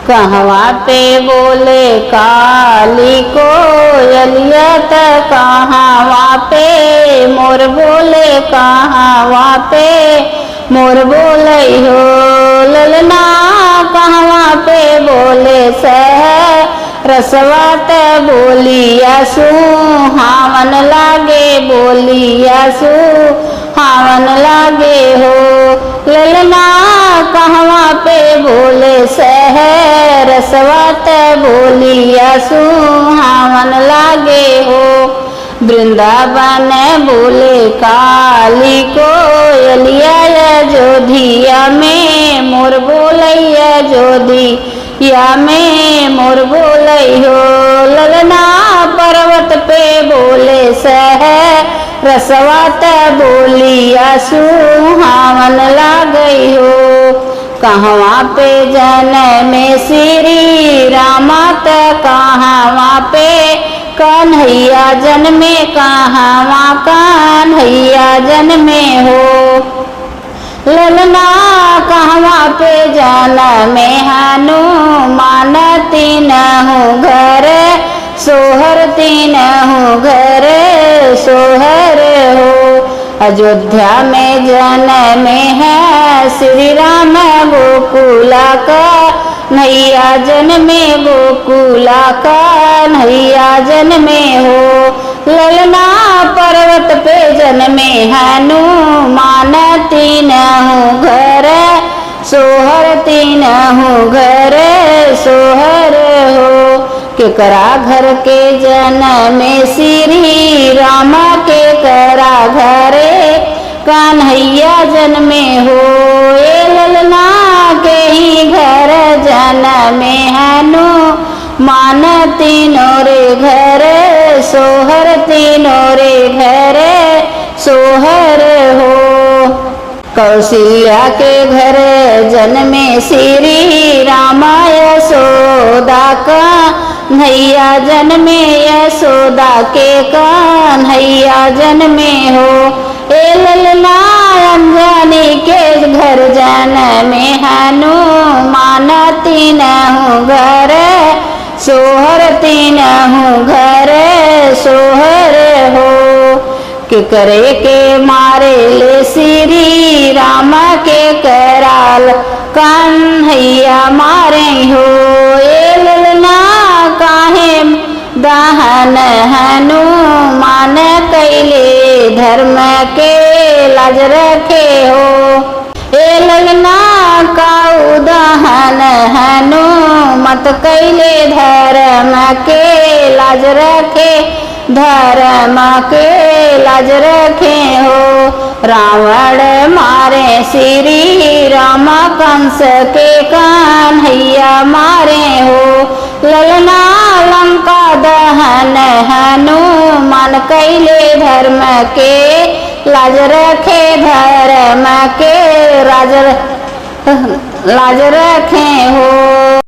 कहवा पे बोले काली कोयलिया त कहवा पे मोर बोले कहवा पे मोर बोले हो ललना कहवा पे बोले रसवा त बोलिया सुहावन लागे बोलिया सुहावन लागे हो ललना कहवा पे बोले रसवा त बोलिया सुहावन लागे हो वृंदावन बोले काली कोयलिया जोधिया में मोर बोलैया जोधिया में मोर बोलै हो ललना पर्वत पे बोले रसवा त बोलिया सुहावन लागई हो कहवा पे जनमे श्री रामा त कहवा पे कन्हैया जन्मे कहवा कन्हैया जन्मे हो ललना कहवा पे जनमे हनुमान तीनहु घर सोहर तीनहु घर सोहर हो अयोध्या में जन्मे है श्री राम गोकुला का नैया जन्मे गोकुला का नैया जन्मे हो ललना पर्वत पे जन्मे हनुमान तीनहु घर सोहर तीनहु घर सोहर हो केकरा घर के जन्मे श्री राम के करा घरे कन्हैया जन्मे हो ए ललना के ही घर जन्मे हनुमान तीनों रे घर सोहर तीनों रे घर सोहर हो कौशल्या के घर जन्मे श्री राम यशोदा कन्हैया जन्मे यशोदा के कन्हैया जन्मे हो ए ललना अंजनी के घर जन्मे हनुमान तीनहु घर सोहर तीनहु घर सोहर हो के करे के मारे ले श्री राम के कराल कन्हैया मारे हो ए ललना काहे दहन हनुमान कैले धर्म के लाज रखे हो ए ललना काऊ दहन हनुमत कैले धर्म के लाज रखे धर्म के लाज रखे हो रावण मारे श्री राम कंस के कन्हैया मारे हो ललना लंका दहन हनुमान कैले धर्म के लाज रखे धर्म के लाज रखे हो।